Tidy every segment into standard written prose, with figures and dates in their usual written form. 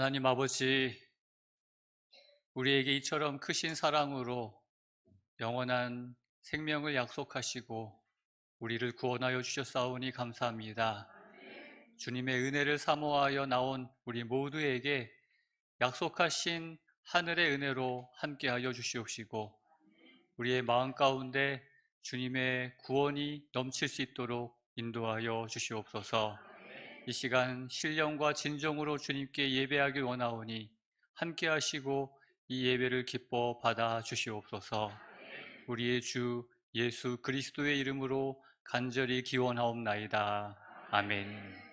하나님 아버지, 우리에게 이처럼 크신 사랑으로 영원한 생명을 약속하시고 우리를 구원하여 주셨사오니 감사합니다. 주님의 은혜를 사모하여 나온 우리 모두에게 약속하신 하늘의 은혜로 함께하여 주시옵시고 우리의 마음 가운데 주님의 구원이 넘칠 수 있도록 인도하여 주시옵소서. 이 시간 신령과 진정으로 주님께 예배하길 원하오니 함께 하시고 이 예배를 기뻐 받아 주시옵소서. 우리의 주 예수 그리스도의 이름으로 간절히 기원하옵나이다. 아멘.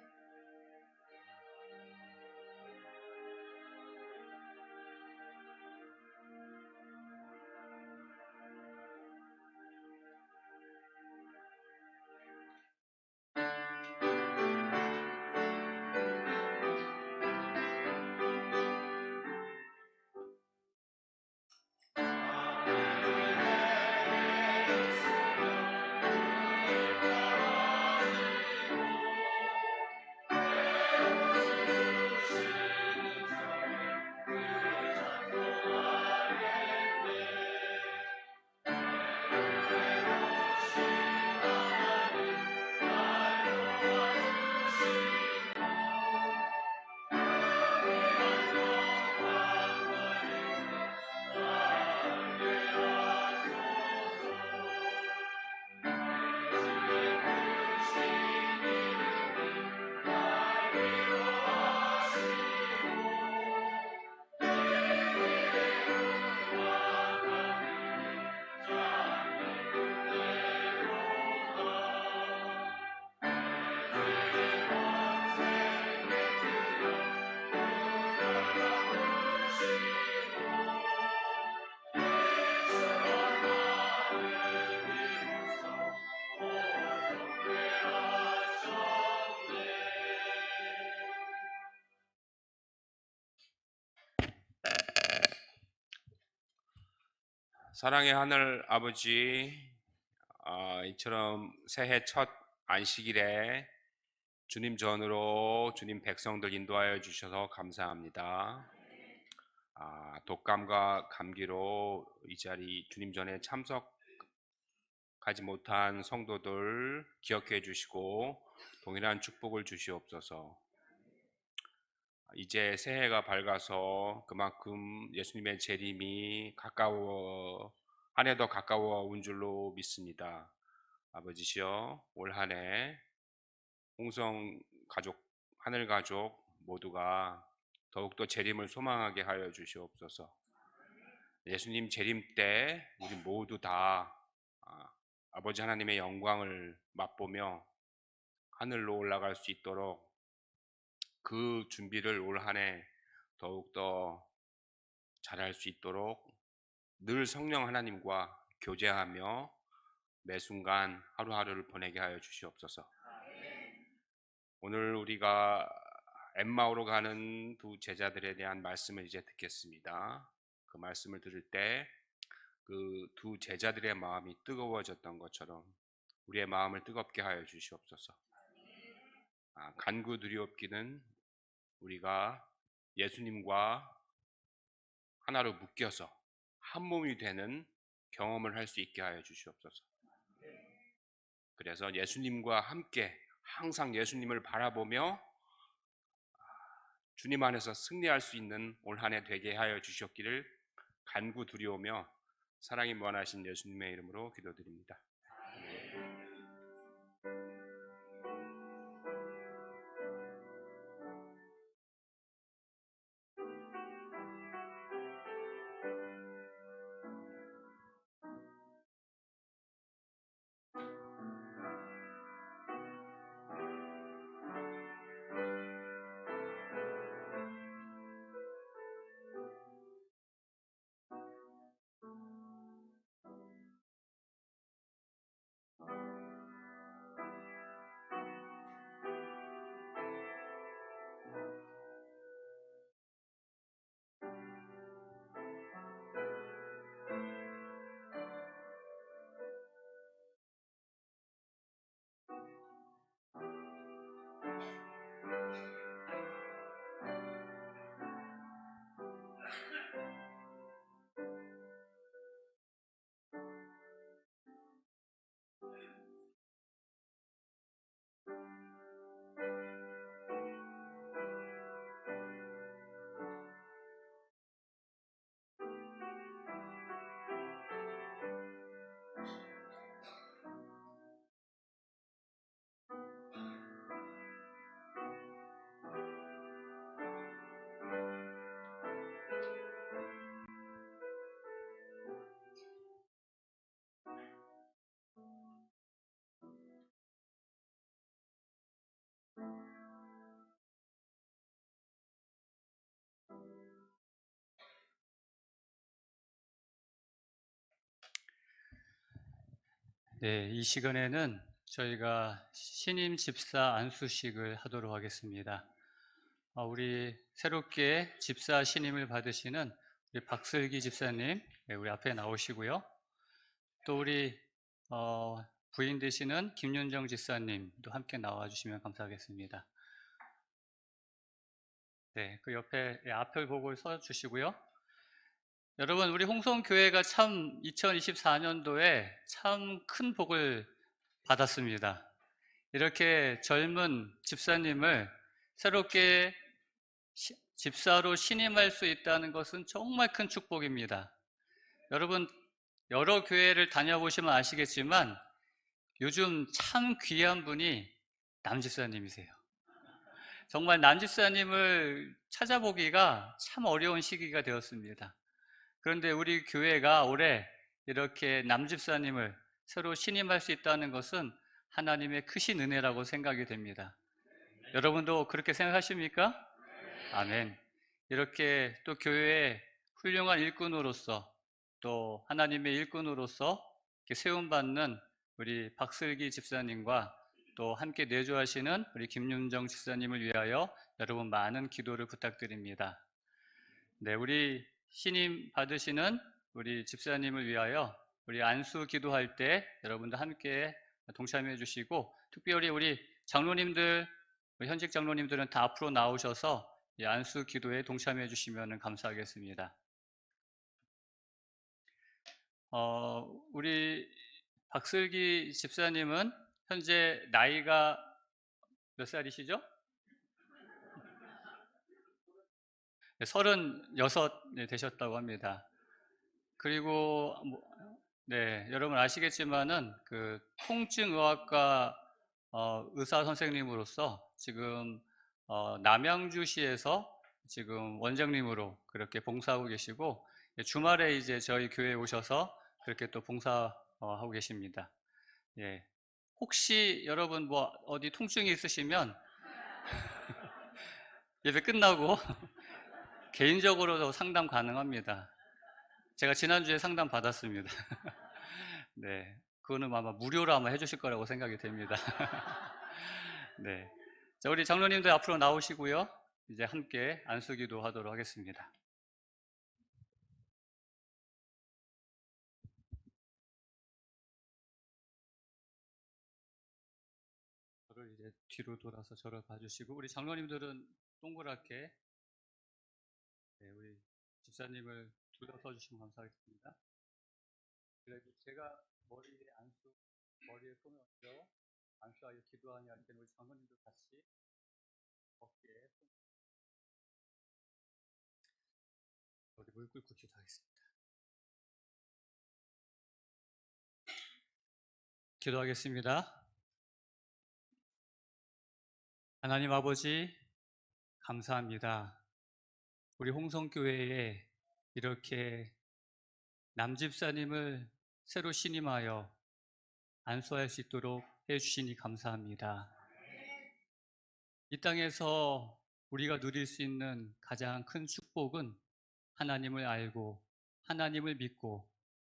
사랑의 하늘 아버지, 이처럼 새해 첫 안식일에 주님 전으로 주님 백성들 인도하여 주셔서 감사합니다. 독감과 감기로 이 자리 주님 전에 참석하지 못한 성도들 기억해 주시고 동일한 축복을 주시옵소서. 이제 새해가 밝아서 그만큼 예수님의 재림이 한 해 더 가까워 온 줄로 믿습니다. 아버지시여, 올 한 해 홍성 가족, 하늘 가족 모두가 더욱더 재림을 소망하게 하여 주시옵소서. 예수님 재림 때 우리 모두 다 아버지 하나님의 영광을 맛보며 하늘로 올라갈 수 있도록 그 준비를 올 한 해 더욱더 잘할 수 있도록 늘 성령 하나님과 교제하며 매 순간 하루하루를 보내게 하여 주시옵소서. 오늘 우리가 엠마오로 가는 두 제자들에 대한 말씀을 이제 듣겠습니다. 그 말씀을 들을 때 그 두 제자들의 마음이 뜨거워졌던 것처럼 우리의 마음을 뜨겁게 하여 주시옵소서. 간구 두리옵기는 우리가 예수님과 하나로 묶여서 한 몸이 되는 경험을 할 수 있게 하여 주시옵소서. 그래서 예수님과 함께 항상 예수님을 바라보며 주님 안에서 승리할 수 있는 올 한 해 되게 하여 주셨기를 간구 두려우며 사랑이 무한하신 예수님의 이름으로 기도드립니다. 네, 이 시간에는 저희가 신임 집사 안수식을 하도록 하겠습니다. 우리 새롭게 집사 신임을 받으시는 우리 박슬기 집사님, 네, 우리 앞에 나오시고요. 또 우리 부인 되시는 김윤정 집사님도 함께 나와주시면 감사하겠습니다. 네, 그 옆에 앞을 보고 서 주시고요. 여러분, 우리 홍성교회가 참 2024년도에 참 큰 복을 받았습니다. 이렇게 젊은 집사님을 새롭게 집사로 신임할 수 있다는 것은 정말 큰 축복입니다. 여러분, 여러 교회를 다녀보시면 아시겠지만 요즘 참 귀한 분이 남집사님이세요. 정말 남집사님을 찾아보기가 참 어려운 시기가 되었습니다. 그런데 우리 교회가 올해 이렇게 남집사님을 새로 신임할 수 있다는 것은 하나님의 크신 은혜라고 생각이 됩니다. 여러분도 그렇게 생각하십니까? 아멘. 이렇게 또 교회의 훌륭한 일꾼으로서 또 하나님의 일꾼으로서 세움받는 우리 박슬기 집사님과 또 함께 내조하시는 우리 김윤정 집사님을 위하여 여러분 많은 기도를 부탁드립니다. 네, 우리 신임 받으시는 우리 집사님을 위하여 우리 안수 기도할 때 여러분도 함께 동참해 주시고, 특별히 우리 장로님들, 현직 장로님들은 다 앞으로 나오셔서 이 안수 기도에 동참해 주시면 감사하겠습니다. 우리 박슬기 집사님은 현재 나이가 몇 살이시죠? 36 되셨다고 합니다. 그리고 네, 여러분 아시겠지만은 그 통증의학과 의사 선생님으로서 지금 남양주시에서 지금 원장님으로 그렇게 봉사하고 계시고, 주말에 이제 저희 교회에 오셔서 그렇게 또 봉사하고 계십니다. 예. 혹시 여러분 뭐 어디 통증이 있으시면 예배 끝나고 개인적으로도 상담 가능합니다. 제가 지난주에 상담 받았습니다. 네. 그거는 아마 무료로 아마 해주실 거라고 생각이 됩니다. 네. 자, 우리 장로님들 앞으로 나오시고요. 이제 함께 안수기도 하도록 하겠습니다. 저를 이제 뒤로 돌아서 저를 봐주시고, 우리 장로님들은 동그랗게, 네, 우리 집사님을 둘러서 주시면 감사하겠습니다. 그래도 제가 머리에 손을 얹어 안수하여 기도하니 할 때는 우리 장로님들 같이 어깨에 우리 무릎 꿇고 기도하겠습니다. 기도하겠습니다. 하나님 아버지, 감사합니다. 우리 홍성교회에 이렇게 남집사님을 새로 신임하여 안수할 수 있도록 해주시니 감사합니다. 이 땅에서 우리가 누릴 수 있는 가장 큰 축복은 하나님을 알고 하나님을 믿고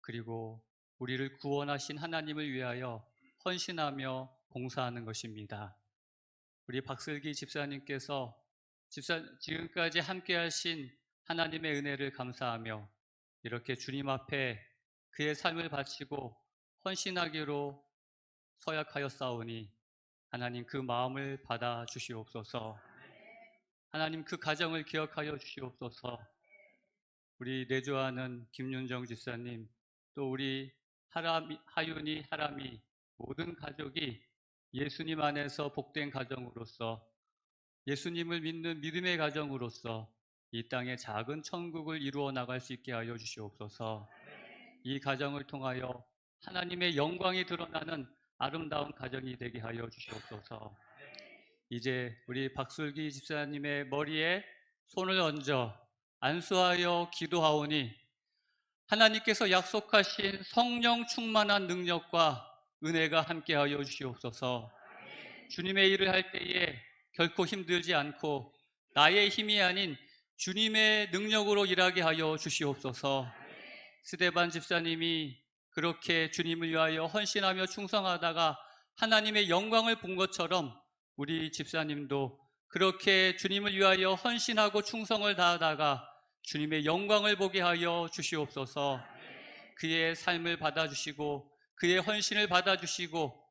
그리고 우리를 구원하신 하나님을 위하여 헌신하며 봉사하는 것입니다. 우리 박슬기 집사님께서 지금까지 함께 하신 하나님의 은혜를 감사하며 이렇게 주님 앞에 그의 삶을 바치고 헌신하기로 서약하였사오니 하나님 그 마음을 받아 주시옵소서. 하나님 그 가정을 기억하여 주시옵소서. 우리 내조하는 김윤정 집사님, 또 우리 하윤이, 하람이 모든 가족이 예수님 안에서 복된 가정으로서 예수님을 믿는 믿음의 가정으로서 이 땅에 작은 천국을 이루어 나갈 수 있게 하여 주시옵소서. 이 가정을 통하여 하나님의 영광이 드러나는 아름다운 가정이 되게 하여 주시옵소서. 이제 우리 박슬기 집사님의 머리에 손을 얹어 안수하여 기도하오니 하나님께서 약속하신 성령 충만한 능력과 은혜가 함께하여 주시옵소서. 주님의 일을 할 때에 결코 힘들지 않고 나의 힘이 아닌 주님의 능력으로 일하게 하여 주시옵소서. 스데반 집사님이 그렇게 주님을 위하여 헌신하며 충성하다가 하나님의 영광을 본 것처럼 우리 집사님도 그렇게 주님을 위하여 헌신하고 충성을 다하다가 주님의 영광을 보게 하여 주시옵소서. 그의 삶을 받아주시고 그의 헌신을 받아주시고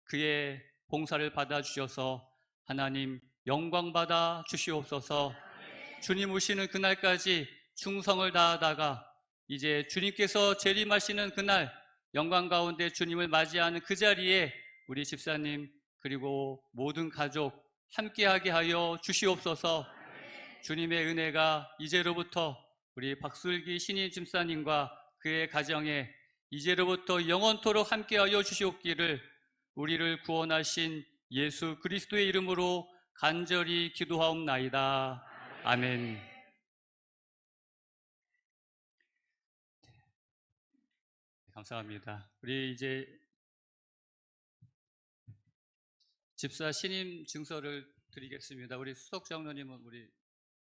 그의 봉사를 받아주셔서 하나님 영광 받아 주시옵소서. 주님 오시는 그날까지 충성을 다하다가 이제 주님께서 재림하시는 그날 영광 가운데 주님을 맞이하는 그 자리에 우리 집사님 그리고 모든 가족 함께하게 하여 주시옵소서. 주님의 은혜가 이제로부터 우리 박슬기 신임 집사님과 그의 가정에 이제로부터 영원토록 함께하여 주시옵기를 우리를 구원하신 예수 그리스도의 이름으로 간절히 기도하옵나이다. 아멘. 감사합니다. 우리 이제 집사 신임 증서를 드리겠습니다. 우리 수석 장로님은 우리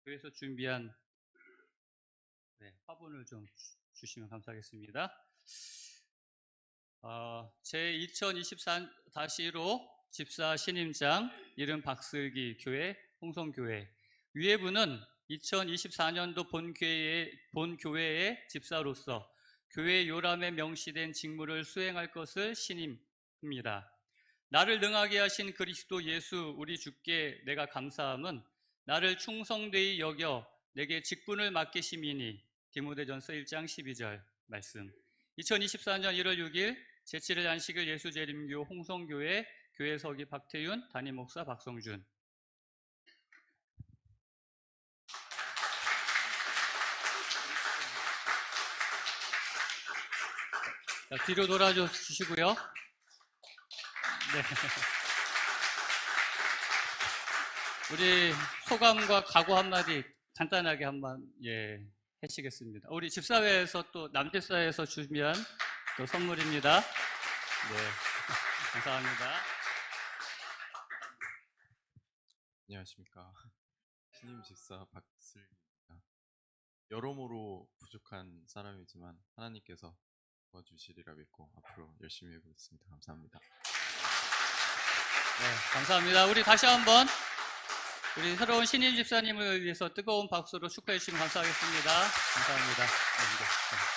교회에서 준비한 화분을 좀 주시면 감사하겠습니다. 제 2024-1호 집사 신임장 이름 박슬기 교회 홍성교회 위에부는 2024년도 본교회의 집사로서 교회 요람에 명시된 직무를 수행할 것을 신임합니다. 나를 능하게 하신 그리스도 예수 우리 주께 내가 감사함은 나를 충성되이 여겨 내게 직분을 맡기심이니. 디모데전서 1장 12절 말씀. 2024년 1월 6일 제7일 안식일 예수재림교 홍성교회 교회서기 박태윤 담임 목사 박성준. 자, 뒤로 돌아줘 주시고요. 네. 우리 소감과 각오 한마디 간단하게 한번 하시겠습니다. 우리 집사회에서 또 남집사회에서 준비한 또 선물입니다. 네, 감사합니다. 안녕하십니까. 신임 집사 박슬기입니다. 여러모로 부족한 사람이지만 하나님께서 도와주시리라 믿고 앞으로 열심히 해보겠습니다. 감사합니다. 네, 감사합니다. 우리 다시 한번 우리 새로운 신임 집사님을 위해서 뜨거운 박수로 축하해 주시면 감사하겠습니다. 감사합니다. 네.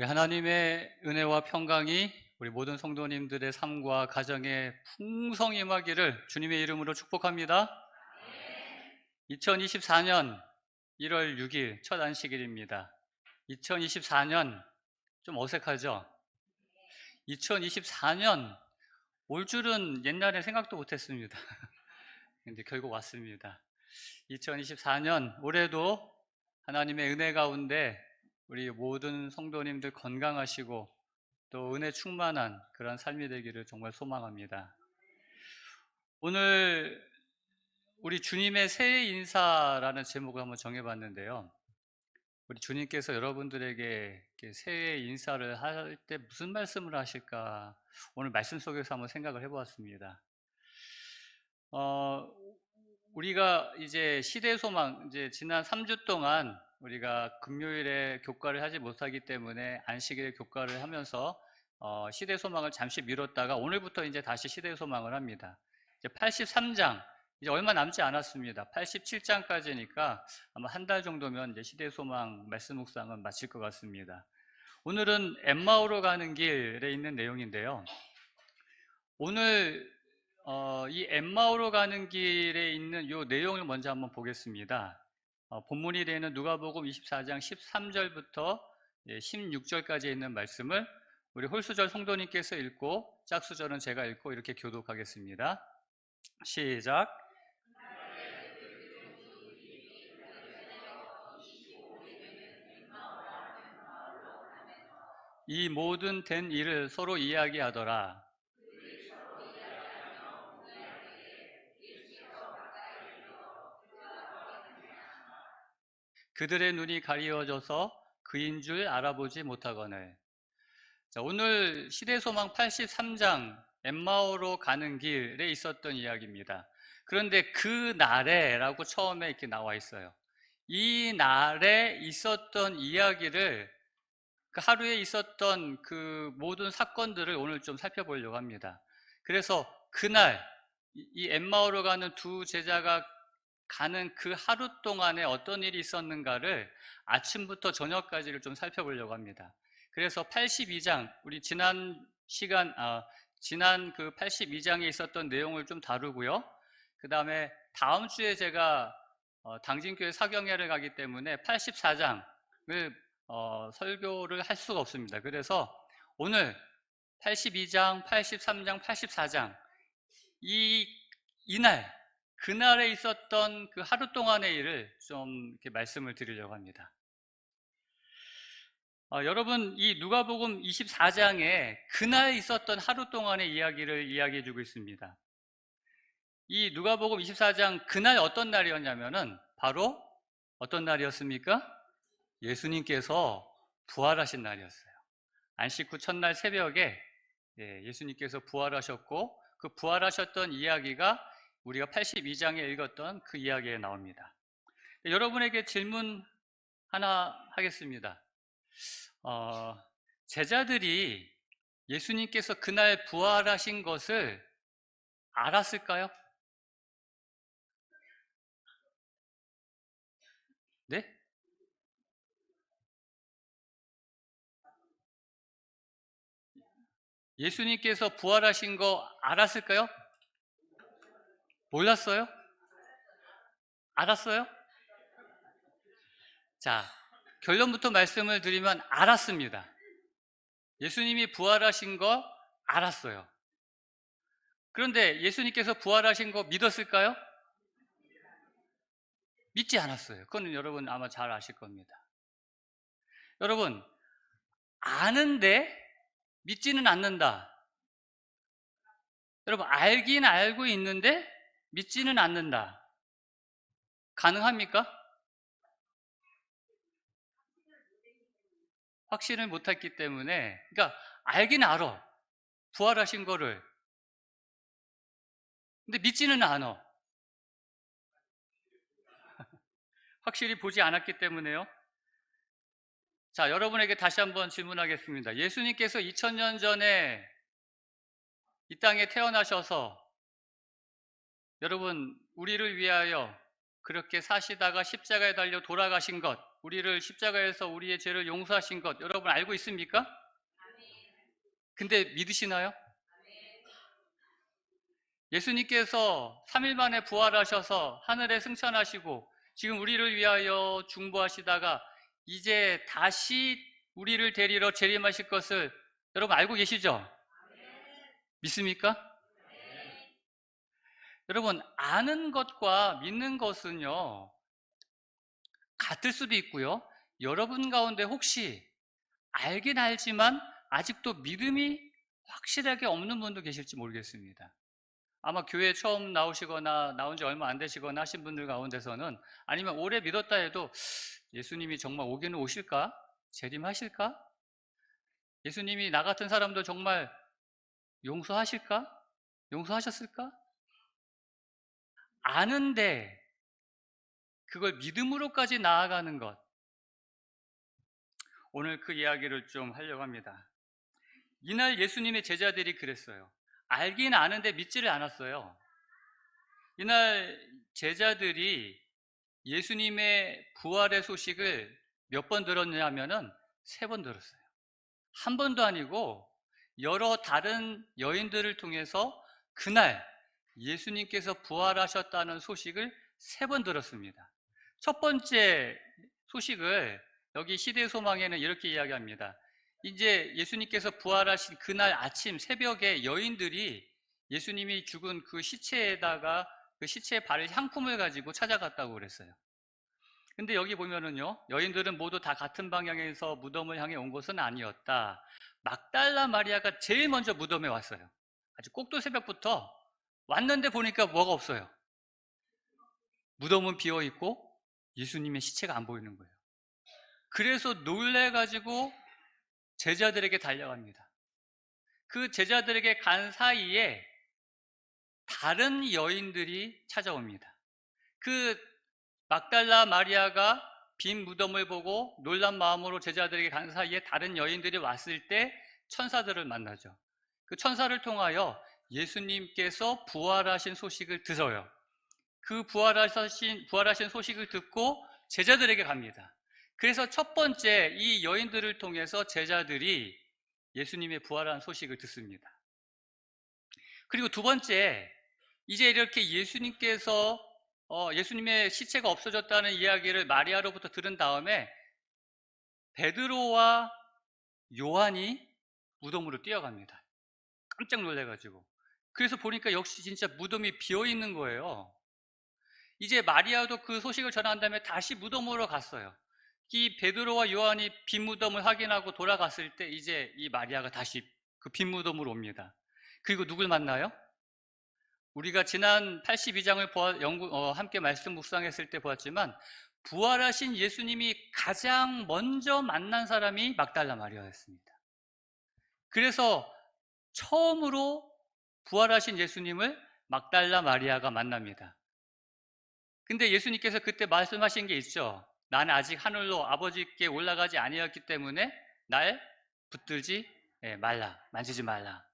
우리 하나님의 은혜와 평강이 우리 모든 성도님들의 삶과 가정에 풍성히 임하기를 주님의 이름으로 축복합니다. 2024년 1월 6일 첫 안식일입니다. 2024년 좀 어색하죠? 2024년 올 줄은 옛날에 생각도 못했습니다. 근데 결국 왔습니다. 2024년 올해도 하나님의 은혜 가운데 우리 모든 성도님들 건강하시고 또 은혜 충만한 그런 삶이 되기를 정말 소망합니다. 오늘 우리 주님의 새해 인사라는 제목을 한번 정해봤는데요. 우리 주님께서 여러분들에게 이렇게 새해 인사를 할 때 무슨 말씀을 하실까? 오늘 말씀 속에서 한번 생각을 해보았습니다. 우리가 이제 시대소망, 이제 지난 3주 동안 우리가 금요일에 교과를 하지 못하기 때문에 안식일에 교과를 하면서 시대소망을 잠시 미뤘다가 오늘부터 이제 다시 시대소망을 합니다. 이제 83장, 이제 얼마 남지 않았습니다. 87장까지니까 아마 한 달 정도면 이제 시대소망 말씀 묵상은 마칠 것 같습니다. 오늘은 엠마오로 가는 길에 있는 내용인데요. 오늘 이 엠마오로 가는 길에 있는 이 내용을 먼저 한번 보겠습니다. 본문이 되는 누가복음 24장 13절부터 16절까지 있는 말씀을 우리 홀수절 성도님께서 읽고 짝수절은 제가 읽고 이렇게 교독하겠습니다. 시작. 이 모든 된 일을 서로 이야기하더라. 그들의 눈이 가리워져서 그인 줄 알아보지 못하거늘. 자, 오늘 시대소망 83장 엠마오로 가는 길에 있었던 이야기입니다. 그런데 그 날에라고 처음에 이렇게 나와 있어요. 이 날에 있었던 이야기를 그 하루에 있었던 그 모든 사건들을 오늘 좀 살펴보려고 합니다. 그래서 그날 이 엠마오로 가는 두 제자가 가는 그 하루 동안에 어떤 일이 있었는가를 아침부터 저녁까지를 좀 살펴보려고 합니다. 그래서 82장, 우리 지난 그 82장에 있었던 내용을 좀 다루고요. 그 다음에 다음 주에 제가 당진교회 사경회를 가기 때문에 84장을 설교를 할 수가 없습니다. 그래서 오늘 82장, 83장, 84장 이날 그날에 있었던 그 하루 동안의 일을 좀 이렇게 말씀을 드리려고 합니다. 여러분, 이 누가복음 24장에 그날 있었던 하루 동안의 이야기를 이야기해 주고 있습니다. 이 누가복음 24장 그날 어떤 날이었냐면은 바로 어떤 날이었습니까? 예수님께서 부활하신 날이었어요. 안식 후 첫날 새벽에 예수님께서 부활하셨고 그 부활하셨던 이야기가 우리가 82장에 읽었던 그 이야기에 나옵니다. 여러분에게 질문 하나 하겠습니다. 제자들이 예수님께서 그날 부활하신 것을 알았을까요? 네? 예수님께서 부활하신 거 알았을까요? 몰랐어요? 알았어요? 자, 결론부터 말씀을 드리면 알았습니다. 예수님이 부활하신 거 알았어요. 그런데 예수님께서 부활하신 거 믿었을까요? 믿지 않았어요. 그건 여러분 아마 잘 아실 겁니다. 여러분, 아는데 믿지는 않는다. 여러분, 알긴 알고 있는데 믿지는 않는다. 가능합니까? 확신을 못했기 때문에, 그러니까 알긴 알아. 부활하신 거를. 근데 믿지는 않아. 확실히 보지 않았기 때문에요. 자, 여러분에게 다시 한번 질문하겠습니다. 예수님께서 2000년 전에 이 땅에 태어나셔서 여러분, 우리를 위하여 그렇게 사시다가 십자가에 달려 돌아가신 것, 우리를 십자가에서 우리의 죄를 용서하신 것 여러분 알고 있습니까? 근데 믿으시나요? 예수님께서 3일 만에 부활하셔서 하늘에 승천하시고 지금 우리를 위하여 중보하시다가 이제 다시 우리를 데리러 재림하실 것을 여러분 알고 계시죠? 믿습니까? 여러분, 아는 것과 믿는 것은요, 같을 수도 있고요. 여러분 가운데 혹시 알긴 알지만 아직도 믿음이 확실하게 없는 분도 계실지 모르겠습니다. 아마 교회에 처음 나오시거나 나온 지 얼마 안 되시거나 하신 분들 가운데서는 아니면 오래 믿었다 해도 예수님이 정말 오기는 오실까? 재림하실까? 예수님이 나 같은 사람도 정말 용서하실까? 용서하셨을까? 아는데 그걸 믿음으로까지 나아가는 것. 오늘 그 이야기를 좀 하려고 합니다. 이날 예수님의 제자들이 그랬어요. 알긴 아는데 믿지를 않았어요. 이날 제자들이 예수님의 부활의 소식을 몇 번 들었냐면은 3번 들었어요. 한 번도 아니고 여러 다른 여인들을 통해서 그날 예수님께서 부활하셨다는 소식을 3번 들었습니다. 첫 번째 소식을 여기 시대의 소망에는 이렇게 이야기합니다. 이제 예수님께서 부활하신 그날 아침 새벽에 여인들이 예수님이 죽은 그 시체에다가 그 시체에 바를 향품을 가지고 찾아갔다고 그랬어요. 근데 여기 보면은요, 여인들은 모두 다 같은 방향에서 무덤을 향해 온 것은 아니었다. 막달라 마리아가 제일 먼저 무덤에 왔어요. 아주 꼭두 새벽부터 왔는데 보니까 뭐가 없어요. 무덤은 비어 있고 예수님의 시체가 안 보이는 거예요. 그래서 놀래가지고 제자들에게 달려갑니다. 그 제자들에게 간 사이에 다른 여인들이 찾아옵니다. 그 막달라 마리아가 빈 무덤을 보고 놀란 마음으로 제자들에게 간 사이에 다른 여인들이 왔을 때 천사들을 만나죠. 그 천사를 통하여 예수님께서 부활하신 소식을 들어요. 그 부활하신 소식을 듣고 제자들에게 갑니다. 그래서 첫 번째 이 여인들을 통해서 제자들이 예수님의 부활한 소식을 듣습니다. 그리고 두 번째, 이제 이렇게 예수님께서 예수님의 시체가 없어졌다는 이야기를 마리아로부터 들은 다음에 베드로와 요한이 무덤으로 뛰어갑니다. 깜짝 놀래가지고. 그래서 보니까 역시 진짜 무덤이 비어 있는 거예요. 이제 마리아도 그 소식을 전한 다음에 다시 무덤으로 갔어요. 이 베드로와 요한이 빈 무덤을 확인하고 돌아갔을 때 이제 이 마리아가 다시 그 빈 무덤으로 옵니다. 그리고 누굴 만나요? 우리가 지난 82장을 함께 말씀 묵상했을 때 보았지만 부활하신 예수님이 가장 먼저 만난 사람이 막달라 마리아였습니다. 그래서 처음으로 부활하신 예수님을 막달라 마리아가 만납니다. 근데 예수님께서 그때 말씀하신 게 있죠. 나는 아직 하늘로 아버지께 올라가지 아니었기 때문에 날 붙들지 말라, 만지지 말라.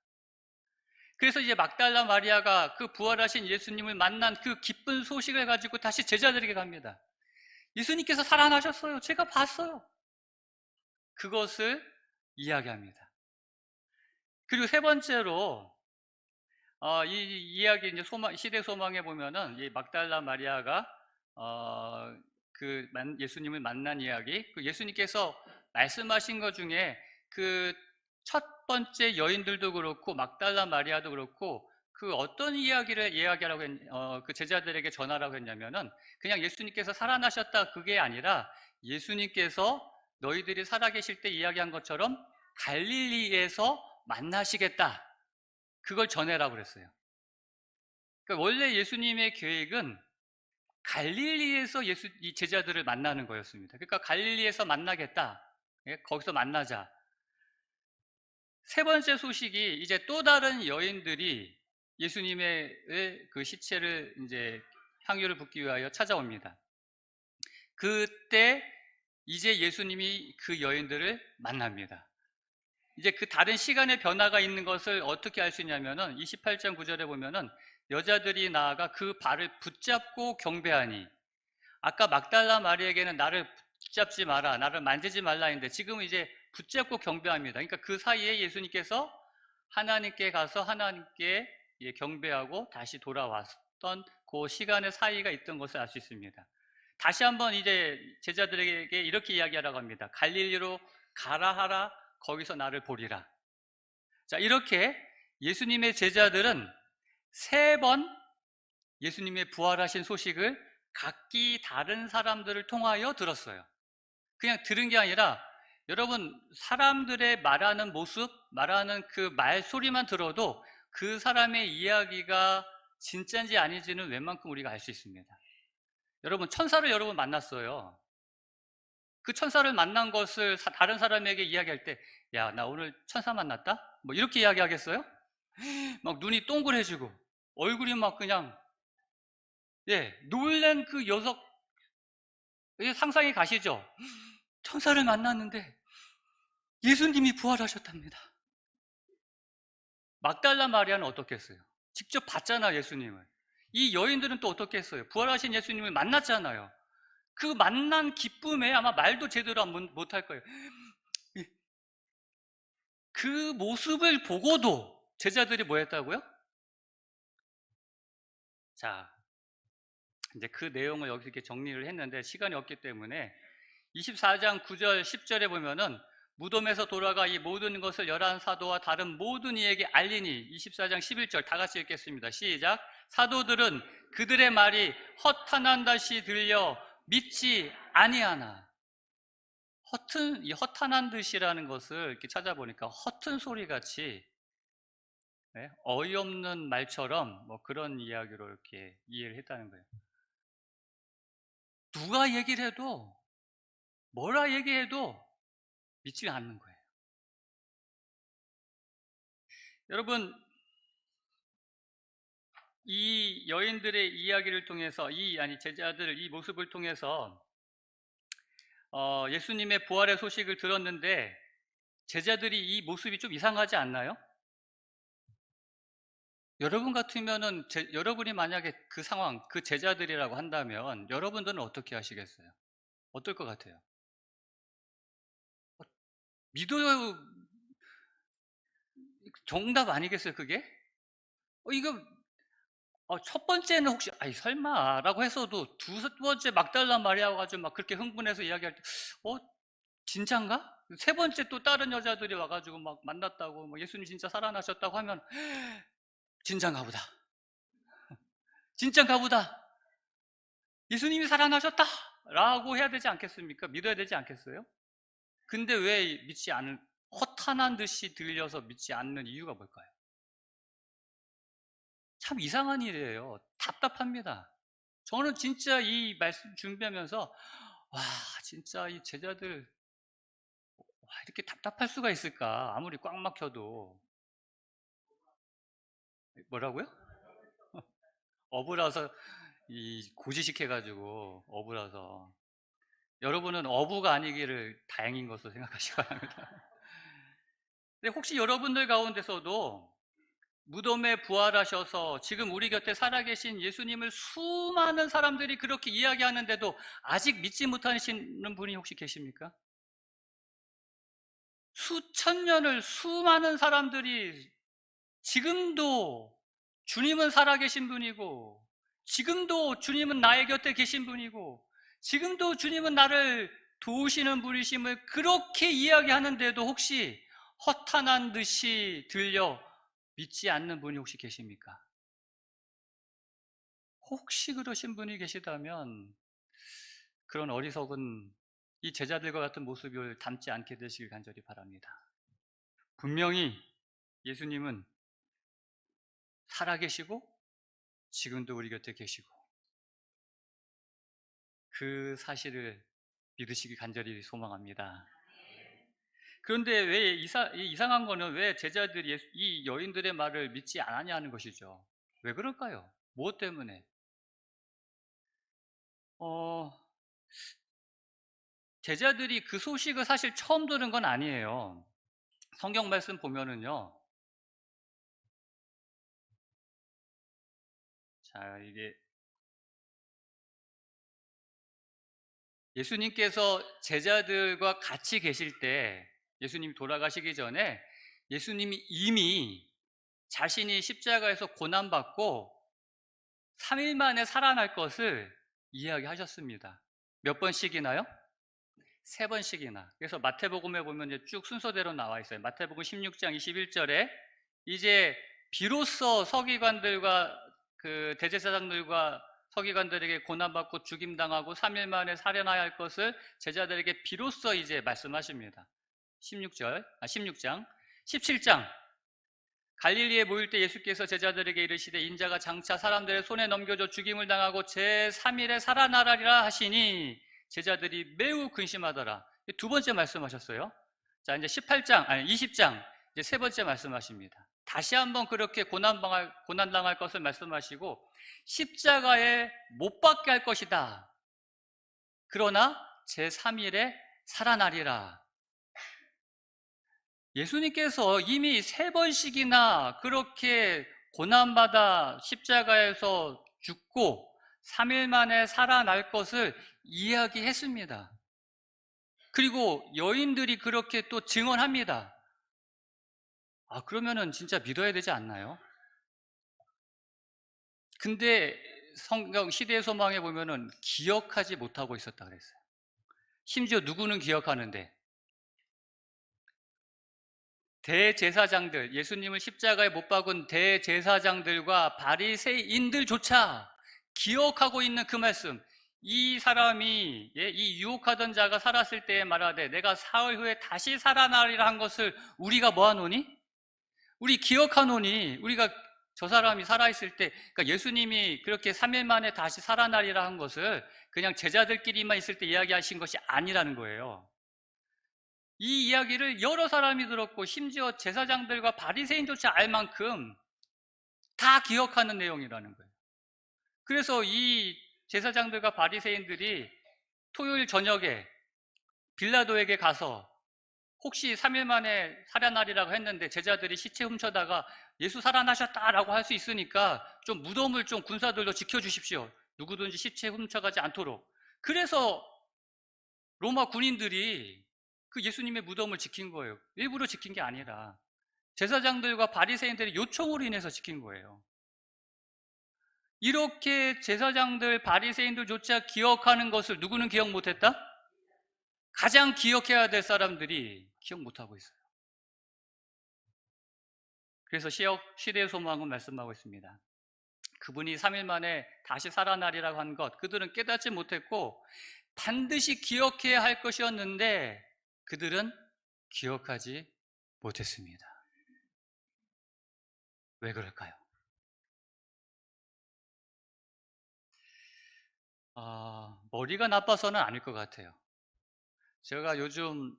그래서 이제 막달라 마리아가 그 부활하신 예수님을 만난 그 기쁜 소식을 가지고 다시 제자들에게 갑니다. 예수님께서 살아나셨어요. 제가 봤어요. 그것을 이야기합니다. 그리고 세 번째로 이 이야기 이제 시대 소망에 보면은 이 막달라 마리아가 예수님을 만난 이야기, 그 예수님께서 말씀하신 것 중에 그 첫 번째 여인들도 그렇고 막달라 마리아도 그렇고 그 어떤 이야기를 이야기하라고 그 제자들에게 전하라고 했냐면은 그냥 예수님께서 살아나셨다 그게 아니라 예수님께서 너희들이 살아계실 때 이야기한 것처럼 갈릴리에서 만나시겠다. 그걸 전해라고 그랬어요. 그러니까 원래 예수님의 계획은 갈릴리에서 이 제자들을 만나는 거였습니다. 그러니까 갈릴리에서 만나겠다. 거기서 만나자. 세 번째 소식이 이제 또 다른 여인들이 예수님의 그 시체를 이제 향유를 붓기 위하여 찾아옵니다. 그때 이제 예수님이 그 여인들을 만납니다. 이제 그 다른 시간의 변화가 있는 것을 어떻게 알 수 있냐면은 28장 9절에 보면은 여자들이 나아가 그 발을 붙잡고 경배하니 아까 막달라 마리아에게는 나를 붙잡지 마라, 나를 만지지 말라 했는데 지금은 이제 붙잡고 경배합니다. 그러니까 그 사이에 예수님께서 하나님께 가서 하나님께 경배하고 다시 돌아왔던 그 시간의 사이가 있던 것을 알 수 있습니다. 다시 한번 이제 제자들에게 이렇게 이야기하라고 합니다. 갈릴리로 가라 하라, 거기서 나를 보리라. 자, 이렇게 예수님의 제자들은 3번 예수님의 부활하신 소식을 각기 다른 사람들을 통하여 들었어요. 그냥 들은 게 아니라 여러분, 사람들의 말하는 모습, 말하는 그 말소리만 들어도 그 사람의 이야기가 진짜인지 아닌지는 웬만큼 우리가 알 수 있습니다. 여러분, 천사를 여러분 만났어요. 그 천사를 만난 것을 다른 사람에게 이야기할 때, 야, 나 오늘 천사 만났다? 뭐 이렇게 이야기하겠어요? 막 눈이 동그래지고 얼굴이 막 그냥 놀란 그 녀석 상상이 가시죠? 천사를 만났는데 예수님이 부활하셨답니다. 막달라 마리아는 어떻게 했어요? 직접 봤잖아, 예수님을. 이 여인들은 또 어떻게 했어요? 부활하신 예수님을 만났잖아요. 그 만난 기쁨에 아마 말도 제대로 못할 거예요. 그 모습을 보고도 제자들이 뭐 했다고요? 자, 이제 그 내용을 여기서 이렇게 정리를 했는데 시간이 없기 때문에 24장 9절 10절에 보면은 무덤에서 돌아가 이 모든 것을 11사도와 다른 모든 이에게 알리니 24장 11절 다 같이 읽겠습니다. 시작. 사도들은 그들의 말이 허탄한 듯이 들려 믿지 아니하나. 이 허탄한 듯이라는 것을 이렇게 찾아보니까 허튼 소리 같이 어이없는 말처럼 뭐 그런 이야기로 이렇게 이해를 했다는 거예요. 누가 얘기를 해도 뭐라 얘기해도 믿지 않는 거예요. 여러분, 이 여인들의 이야기를 통해서 제자들 이 모습을 통해서 예수님의 부활의 소식을 들었는데 제자들이 이 모습이 좀 이상하지 않나요? 여러분 같으면은 여러분이 만약에 그 상황, 그 제자들이라고 한다면 여러분들은 어떻게 하시겠어요? 어떨 것 같아요? 믿어요. 정답 아니겠어요, 그게? 이거 첫 번째는 혹시 아이 설마라고 했어도 두 번째 막달라 마리아 가지고 막 그렇게 흥분해서 이야기할 때 진짠가? 세 번째 또 다른 여자들이 와가지고 막 만났다고 뭐 예수님 진짜 살아나셨다고 하면 진짠가 보다. 진짠가 보다. 예수님이 살아나셨다 라고 해야 되지 않겠습니까? 믿어야 되지 않겠어요? 근데 왜 믿지 않은 허탄한 듯이 들려서 믿지 않는 이유가 뭘까요? 참 이상한 일이에요. 답답합니다. 저는 진짜 이 말씀 준비하면서 와 진짜 이 제자들 이렇게 답답할 수가 있을까? 아무리 꽉 막혀도. 뭐라고요? 어부라서 이 고지식 해가지고 어부라서 여러분은 어부가 아니기를 다행인 것으로 생각하시기 바랍니다. 근데 혹시 여러분들 가운데서도 무덤에 부활하셔서 지금 우리 곁에 살아계신 예수님을 수많은 사람들이 그렇게 이야기하는데도 아직 믿지 못하시는 분이 혹시 계십니까? 수천 년을 수많은 사람들이 지금도 주님은 살아계신 분이고 지금도 주님은 나의 곁에 계신 분이고 지금도 주님은 나를 도우시는 분이심을 그렇게 이야기하는데도 혹시 허탄한 듯이 들려 믿지 않는 분이 혹시 계십니까? 혹시 그러신 분이 계시다면 그런 어리석은 이 제자들과 같은 모습을 담지 않게 되시길 간절히 바랍니다. 분명히 예수님은 살아계시고 지금도 우리 곁에 계시고 그 사실을 믿으시길 간절히 소망합니다. 그런데 왜 이상한 거는 왜 제자들이 이 여인들의 말을 믿지 않았냐는 것이죠. 왜 그럴까요? 무엇 때문에? 제자들이 그 소식을 사실 처음 들은 건 아니에요. 성경 말씀 보면은요. 자, 이게 예수님께서 제자들과 같이 계실 때, 예수님이 돌아가시기 전에 예수님이 이미 자신이 십자가에서 고난받고 3일 만에 살아날 것을 이야기하셨습니다. 몇 번씩이나요? 3번씩이나. 그래서 마태복음에 보면 이제 쭉 순서대로 나와 있어요. 마태복음 16장 21절에 이제 비로소 서기관들과 그 대제사장들과 서기관들에게 고난받고 죽임당하고 3일 만에 살아나야 할 것을 제자들에게 비로소 이제 말씀하십니다. 16장 17장 갈릴리에 모일 때 예수께서 제자들에게 이르시되 인자가 장차 사람들의 손에 넘겨져 죽임을 당하고 제3일에 살아나리라 하시니 제자들이 매우 근심하더라. 2번째 말씀하셨어요. 자, 이제 20장 이제 3번째 말씀하십니다. 다시 한번 그렇게 고난당할 것을 말씀하시고 십자가에 못 박게 할 것이다. 그러나 제3일에 살아나리라. 예수님께서 이미 3번씩이나 그렇게 고난받아 십자가에서 죽고 3일 만에 살아날 것을 이야기했습니다. 그리고 여인들이 그렇게 또 증언합니다. 그러면은 진짜 믿어야 되지 않나요? 근데 성경 시대의 소망에 보면은 기억하지 못하고 있었다 그랬어요. 심지어 누구는 기억하는데 대제사장들, 예수님을 십자가에 못 박은 대제사장들과 바리새인들조차 기억하고 있는 그 말씀. 이 사람이 이 유혹하던 자가 살았을 때에 말하되 내가 사흘 후에 다시 살아나리라 한 것을 우리가 뭐하노니? 우리 기억하노니. 우리가 저 사람이 살아있을 때, 그러니까 예수님이 그렇게 3일 만에 다시 살아나리라 한 것을 그냥 제자들끼리만 있을 때 이야기하신 것이 아니라는 거예요. 이 이야기를 여러 사람이 들었고 심지어 제사장들과 바리새인조차 알 만큼 다 기억하는 내용이라는 거예요. 그래서 이 제사장들과 바리새인들이 토요일 저녁에 빌라도에게 가서 혹시 3일 만에 살아나리라고 했는데 제자들이 시체 훔쳐다가 예수 살아나셨다라고 할 수 있으니까 좀 무덤을 좀 군사들로 지켜주십시오. 누구든지 시체 훔쳐가지 않도록. 그래서 로마 군인들이 그 예수님의 무덤을 지킨 거예요. 일부러 지킨 게 아니라 제사장들과 바리새인들의 요청으로 인해서 지킨 거예요. 이렇게 제사장들, 바리새인들조차 기억하는 것을 누구는 기억 못했다? 가장 기억해야 될 사람들이 기억 못하고 있어요. 그래서 시대의 소망은 말씀하고 있습니다. 그분이 3일 만에 다시 살아나리라고 한 것, 그들은 깨닫지 못했고 반드시 기억해야 할 것이었는데 그들은 기억하지 못했습니다. 왜 그럴까요? 머리가 나빠서는 아닐 것 같아요. 제가 요즘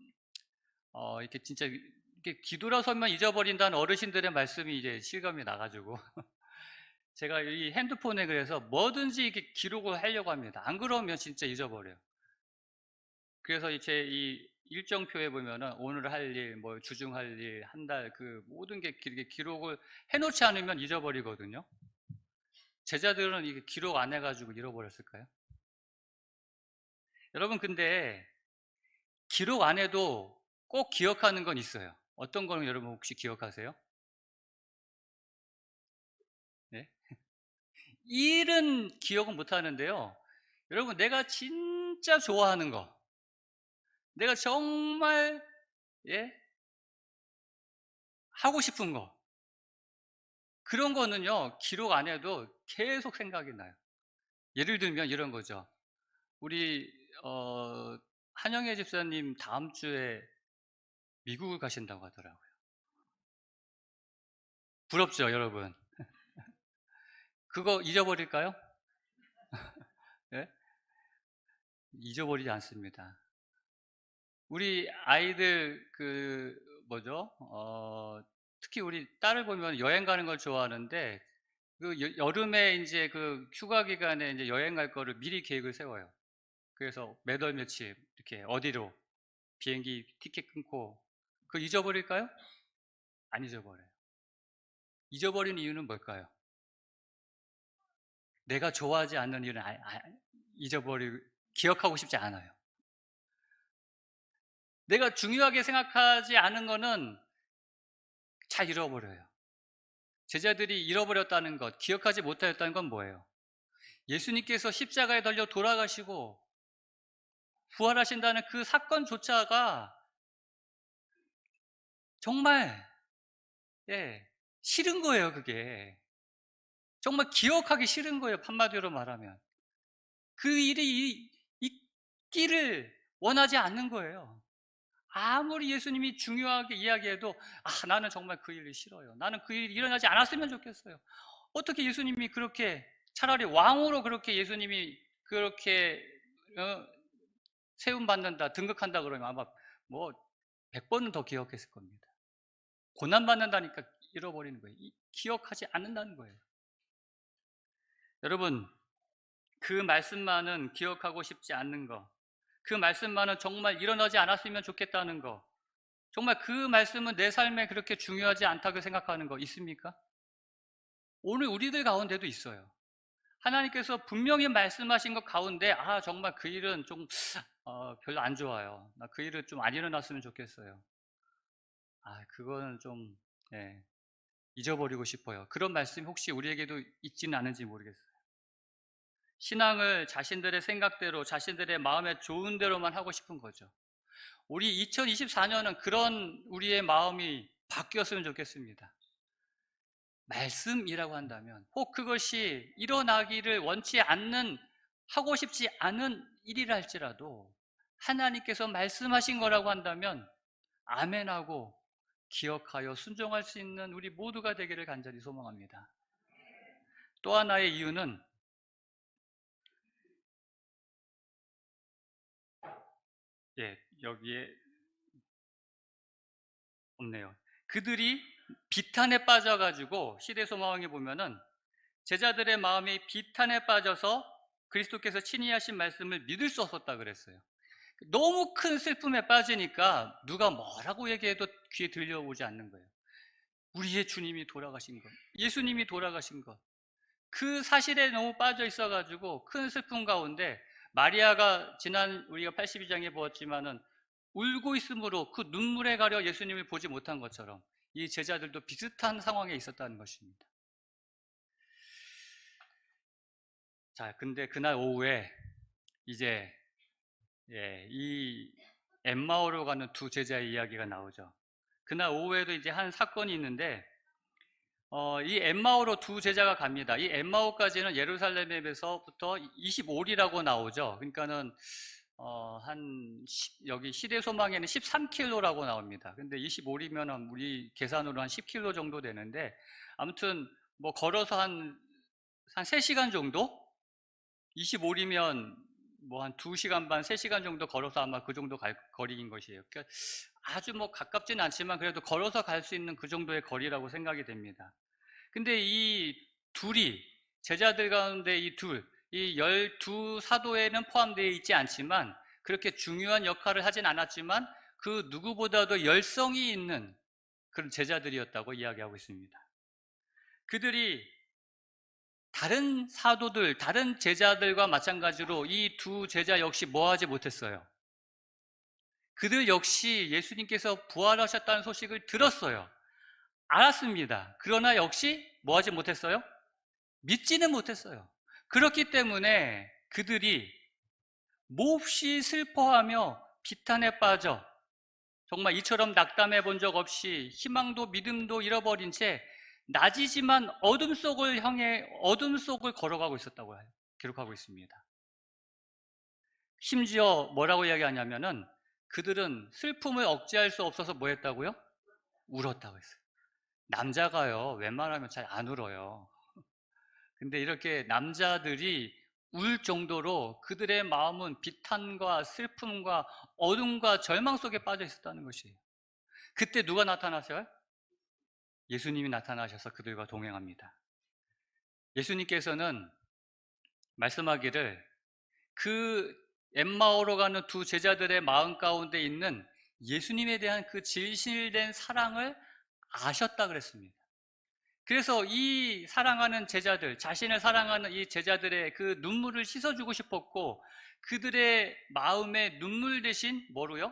이렇게 진짜 이렇게 뒤돌아서면 잊어버린다는 어르신들의 말씀이 이제 실감이 나가지고 제가 이 핸드폰에 그래서 뭐든지 이렇게 기록을 하려고 합니다. 안 그러면 진짜 잊어버려요. 그래서 이제 이 일정표에 보면은 오늘 할 일, 뭐 주중할 일, 한 달 그 모든 게 이렇게 기록을 해놓지 않으면 잊어버리거든요. 제자들은 이게 기록 안 해가지고 잃어버렸을까요? 여러분 근데 기록 안 해도 꼭 기억하는 건 있어요. 어떤 거는 여러분 혹시 기억하세요? 네? 일은 기억은 못 하는데요. 여러분 내가 진짜 좋아하는 거, 내가 정말 하고 싶은 거, 그런 거는요 기록 안 해도 계속 생각이 나요. 예를 들면 이런 거죠. 우리 한영애 집사님 다음 주에 미국을 가신다고 하더라고요. 부럽죠, 여러분? 그거 잊어버릴까요? 네? 잊어버리지 않습니다. 우리 아이들 특히 우리 딸을 보면 여행 가는 걸 좋아하는데 여름에 이제 그 휴가 기간에 이제 여행 갈 거를 미리 계획을 세워요. 그래서 몇 월 며칠 이렇게 어디로 비행기 티켓 끊고 그거 잊어버릴까요? 안 잊어버려요. 잊어버리는 이유는 뭘까요? 내가 좋아하지 않는 일은 기억하고 싶지 않아요. 내가 중요하게 생각하지 않은 거는 잘 잃어버려요. 제자들이 잃어버렸다는 것, 기억하지 못하였다는 건 뭐예요? 예수님께서 십자가에 달려 돌아가시고 부활하신다는 그 사건조차가 정말 싫은 거예요. 그게 정말 기억하기 싫은 거예요. 한마디로 말하면 그 일이 있기를 원하지 않는 거예요. 아무리 예수님이 중요하게 이야기해도 나는 정말 그 일이 싫어요. 나는 그 일이 일어나지 않았으면 좋겠어요. 어떻게 예수님이 그렇게 차라리 왕으로 그렇게 예수님이 그렇게 세움받는다, 등극한다 그러면 아마 뭐 100번은 더 기억했을 겁니다. 고난받는다니까 잃어버리는 거예요. 기억하지 않는다는 거예요. 여러분, 그 말씀만은 기억하고 싶지 않는 거, 그 말씀만은 정말 일어나지 않았으면 좋겠다는 거, 정말 그 말씀은 내 삶에 그렇게 중요하지 않다고 생각하는 거 있습니까? 오늘 우리들 가운데도 있어요. 하나님께서 분명히 말씀하신 것 가운데 정말 그 일은 좀 별로 안 좋아요. 나 그 일은 좀 안 일어났으면 좋겠어요. 그거는 좀 잊어버리고 싶어요. 그런 말씀이 혹시 우리에게도 있지는 않은지 모르겠어요. 신앙을 자신들의 생각대로, 자신들의 마음에 좋은 대로만 하고 싶은 거죠. 우리 2024년은 그런 우리의 마음이 바뀌었으면 좋겠습니다. 말씀이라고 한다면 혹 그것이 일어나기를 원치 않는, 하고 싶지 않은 일이라 할지라도 하나님께서 말씀하신 거라고 한다면 아멘하고 기억하여 순종할 수 있는 우리 모두가 되기를 간절히 소망합니다. 또 하나의 이유는 여기에 없네요. 그들이 비탄에 빠져가지고 시대소망에 보면은 제자들의 마음이 비탄에 빠져서 그리스도께서 친히 하신 말씀을 믿을 수 없었다 그랬어요. 너무 큰 슬픔에 빠지니까 누가 뭐라고 얘기해도 귀에 들려오지 않는 거예요. 우리의 주님이 돌아가신 것, 예수님이 돌아가신 것, 그 사실에 너무 빠져 있어가지고 큰 슬픔 가운데 마리아가 지난 우리가 82장에 보았지만은 울고 있으므로 그 눈물에 가려 예수님을 보지 못한 것처럼 이 제자들도 비슷한 상황에 있었다는 것입니다. 자, 근데 그날 오후에 이제 이 엠마오로 가는 두 제자의 이야기가 나오죠. 그날 오후에도 이제 한 사건이 있는데 이 엠마오로 두 제자가 갑니다. 이 엠마오까지는 예루살렘에서부터 25리라고 나오죠. 그러니까는 여기 시대소망에는 13km라고 나옵니다. 근데 25리면 우리 계산으로 한 10km 정도 되는데 아무튼 뭐 걸어서 한 3시간 정도? 25리면 뭐 한 2시간 반, 3시간 정도 걸어서 아마 그 정도 거리인 것이에요. 그러니까 아주 뭐 가깝지는 않지만 그래도 걸어서 갈 수 있는 그 정도의 거리라고 생각이 됩니다. 근데 이 둘이, 제자들 가운데 이 12 사도에는 포함되어 있지 않지만 그렇게 중요한 역할을 하진 않았지만 그 누구보다도 열성이 있는 그런 제자들이었다고 이야기하고 있습니다. 그들이 다른 사도들, 다른 제자들과 마찬가지로 이 두 제자 역시 뭐하지 못했어요. 그들 역시 예수님께서 부활하셨다는 소식을 들었어요. 알았습니다. 그러나 역시 뭐하지 못했어요? 믿지는 못했어요. 그렇기 때문에 그들이 몹시 슬퍼하며 비탄에 빠져 정말 이처럼 낙담해 본 적 없이 희망도 믿음도 잃어버린 채 낮이지만 어둠 속을 향해 어둠 속을 걸어가고 있었다고 기록하고 있습니다. 심지어 뭐라고 이야기하냐면은 그들은 슬픔을 억제할 수 없어서 뭐 했다고요? 울었다고 했어요. 남자가요 웬만하면 잘 안 울어요. 근데 이렇게 남자들이 울 정도로 그들의 마음은 비탄과 슬픔과 어둠과 절망 속에 빠져 있었다는 것이에요. 그때 누가 나타나셔요? 예수님이 나타나셔서 그들과 동행합니다. 예수님께서는 말씀하기를 그 엠마오로 가는 두 제자들의 마음 가운데 있는 예수님에 대한 그 진실된 사랑을 아셨다 그랬습니다. 그래서 이 사랑하는 제자들, 자신을 사랑하는 이 제자들의 그 눈물을 씻어주고 싶었고 그들의 마음에 눈물 대신 뭐로요?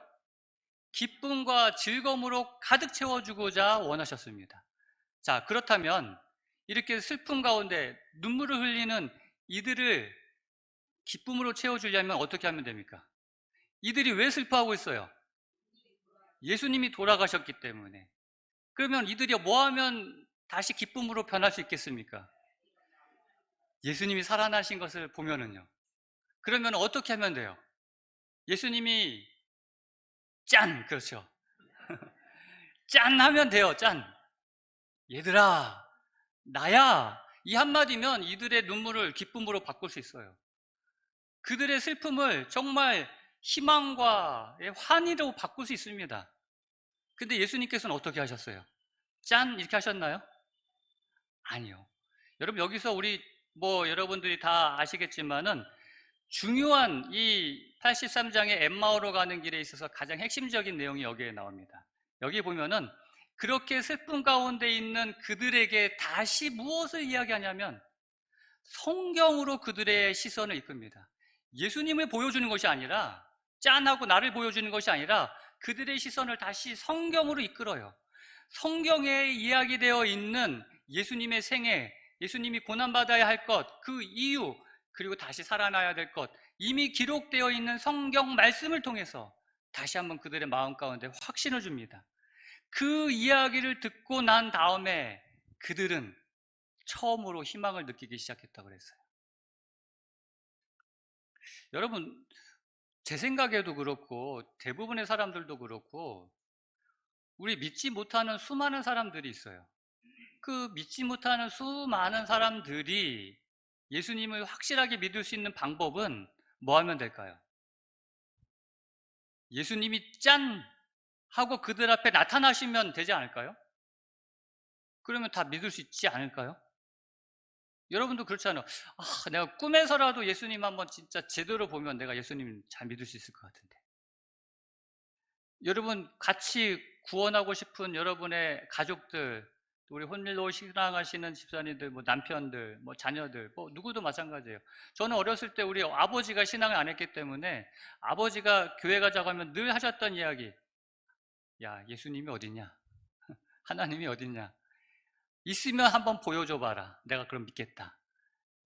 기쁨과 즐거움으로 가득 채워주고자 원하셨습니다. 자, 그렇다면 이렇게 슬픔 가운데 눈물을 흘리는 이들을 기쁨으로 채워주려면 어떻게 하면 됩니까? 이들이 왜 슬퍼하고 있어요? 예수님이 돌아가셨기 때문에. 그러면 이들이 뭐 하면 다시 기쁨으로 변할 수 있겠습니까? 예수님이 살아나신 것을 보면은요. 그러면 어떻게 하면 돼요? 예수님이 짠! 그렇죠. 짠! 하면 돼요. 짠! 얘들아, 나야! 이 한마디면 이들의 눈물을 기쁨으로 바꿀 수 있어요. 그들의 슬픔을 정말 희망과 환희로 바꿀 수 있습니다. 근데 예수님께서는 어떻게 하셨어요? 짠! 이렇게 하셨나요? 아니요. 여러분, 여기서 여러분들이 다 아시겠지만은 중요한 이 83장의 엠마오로 가는 길에 있어서 가장 핵심적인 내용이 여기에 나옵니다. 여기 보면은 그렇게 슬픔 가운데 있는 그들에게 다시 무엇을 이야기하냐면 성경으로 그들의 시선을 이끕니다. 예수님을 보여주는 것이 아니라 짠하고 나를 보여주는 것이 아니라 그들의 시선을 다시 성경으로 이끌어요. 성경에 이야기되어 있는 예수님의 생애, 예수님이 고난받아야 할 것, 그 이유, 그리고 다시 살아나야 될 것, 이미 기록되어 있는 성경 말씀을 통해서 다시 한번 그들의 마음 가운데 확신을 줍니다. 그 이야기를 듣고 난 다음에 그들은 처음으로 희망을 느끼기 시작했다고 그랬어요. 여러분, 제 생각에도 그렇고 대부분의 사람들도 그렇고 우리 믿지 못하는 수많은 사람들이 있어요. 그 믿지 못하는 수많은 사람들이 예수님을 확실하게 믿을 수 있는 방법은 뭐 하면 될까요? 예수님이 짠! 하고 그들 앞에 나타나시면 되지 않을까요? 그러면 다 믿을 수 있지 않을까요? 여러분도 그렇잖아요. 내가 꿈에서라도 예수님 한번 진짜 제대로 보면 내가 예수님 잘 믿을 수 있을 것 같은데. 여러분 같이 구원하고 싶은 여러분의 가족들, 우리 혼밀로 신앙하시는 집사님들, 남편들, 자녀들, 누구도 마찬가지예요. 저는 어렸을 때 우리 아버지가 신앙을 안 했기 때문에 아버지가 교회 가자고 하면 늘 하셨던 이야기. 야, 예수님이 어딨냐? 하나님이 어딨냐? 있으면 한번 보여줘 봐라. 내가 그럼 믿겠다.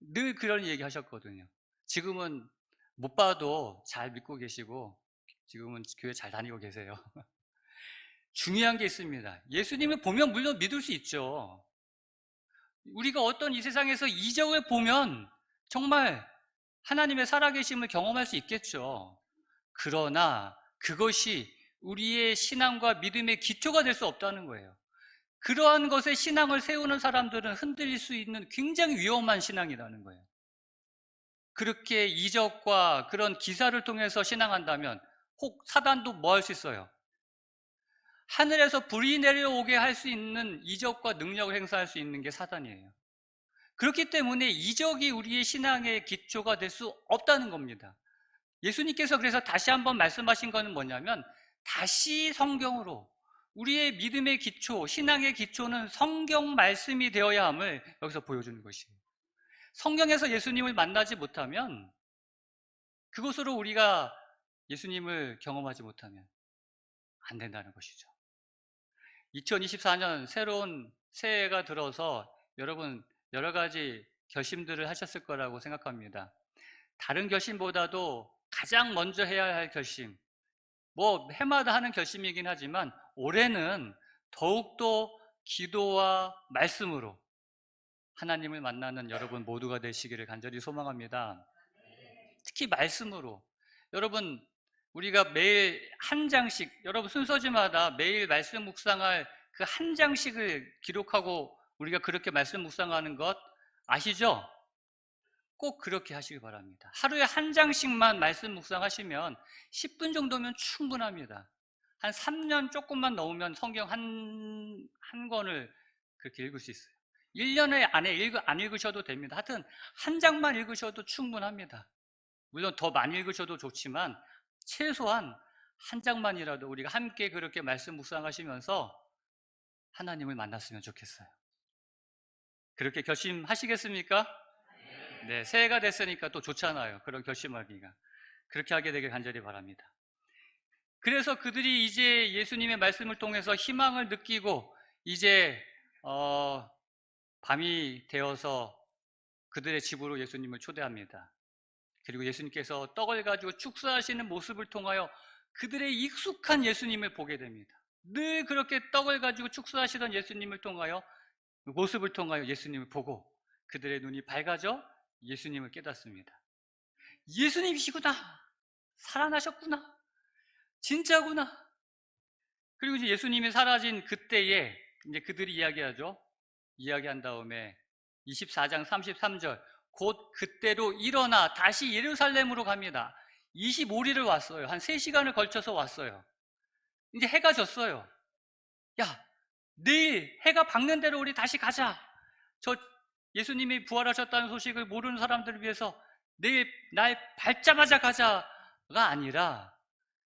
늘 그런 얘기 하셨거든요. 지금은 못 봐도 잘 믿고 계시고 지금은 교회 잘 다니고 계세요. 중요한 게 있습니다. 예수님을 보면 물론 믿을 수 있죠. 우리가 어떤 이 세상에서 이적을 보면 정말 하나님의 살아계심을 경험할 수 있겠죠. 그러나 그것이 우리의 신앙과 믿음의 기초가 될 수 없다는 거예요. 그러한 것에 신앙을 세우는 사람들은 흔들릴 수 있는 굉장히 위험한 신앙이라는 거예요. 그렇게 이적과 그런 기사를 통해서 신앙한다면 혹 사단도 뭐 할 수 있어요? 하늘에서 불이 내려오게 할 수 있는 이적과 능력을 행사할 수 있는 게 사단이에요. 그렇기 때문에 이적이 우리의 신앙의 기초가 될 수 없다는 겁니다. 예수님께서 그래서 다시 한번 말씀하신 것은 뭐냐면 다시 성경으로 우리의 믿음의 기초, 신앙의 기초는 성경 말씀이 되어야 함을 여기서 보여주는 것이에요. 성경에서 예수님을 만나지 못하면 그것으로 우리가 예수님을 경험하지 못하면 안 된다는 것이죠. 2024년 새로운 새해가 들어서 여러분 여러 가지 결심들을 하셨을 거라고 생각합니다. 다른 결심보다도 가장 먼저 해야 할 결심, 해마다 하는 결심이긴 하지만 올해는 더욱더 기도와 말씀으로 하나님을 만나는 여러분 모두가 되시기를 간절히 소망합니다. 특히 말씀으로. 여러분 우리가 매일 한 장씩, 여러분 순서지마다 매일 말씀 묵상할 그 한 장씩을 기록하고 우리가 그렇게 말씀 묵상하는 것 아시죠? 꼭 그렇게 하시기 바랍니다. 하루에 한 장씩만 말씀 묵상하시면 10분 정도면 충분합니다. 한 3년 조금만 넘으면 성경 한 권을 그렇게 읽을 수 있어요. 1년에 안에 안 읽으셔도 됩니다. 하여튼 한 장만 읽으셔도 충분합니다. 물론 더 많이 읽으셔도 좋지만 최소한 한 장만이라도 우리가 함께 그렇게 말씀 묵상하시면서 하나님을 만났으면 좋겠어요. 그렇게 결심하시겠습니까? 네, 새해가 됐으니까 또 좋잖아요. 그런 결심하기가. 그렇게 하게 되길 간절히 바랍니다. 그래서 그들이 이제 예수님의 말씀을 통해서 희망을 느끼고 이제 밤이 되어서 그들의 집으로 예수님을 초대합니다. 그리고 예수님께서 떡을 가지고 축사하시는 모습을 통하여 그들의 익숙한 예수님을 보게 됩니다. 늘 그렇게 떡을 가지고 축사하시던 예수님을 통하여, 모습을 통하여 예수님을 보고 그들의 눈이 밝아져 예수님을 깨닫습니다. 예수님이시구나. 살아나셨구나. 진짜구나. 그리고 이제 예수님이 사라진 그때에 이제 그들이 이야기하죠. 이야기한 다음에 24장 33절, 곧 그때로 일어나 다시 예루살렘으로 갑니다. 25리를 왔어요. 한 3시간을 걸쳐서 왔어요. 이제 해가 졌어요. 야, 내일 해가 밝는 대로 우리 다시 가자. 저 예수님이 부활하셨다는 소식을 모르는 사람들을 위해서 내일 날 밝자마자 가자가 아니라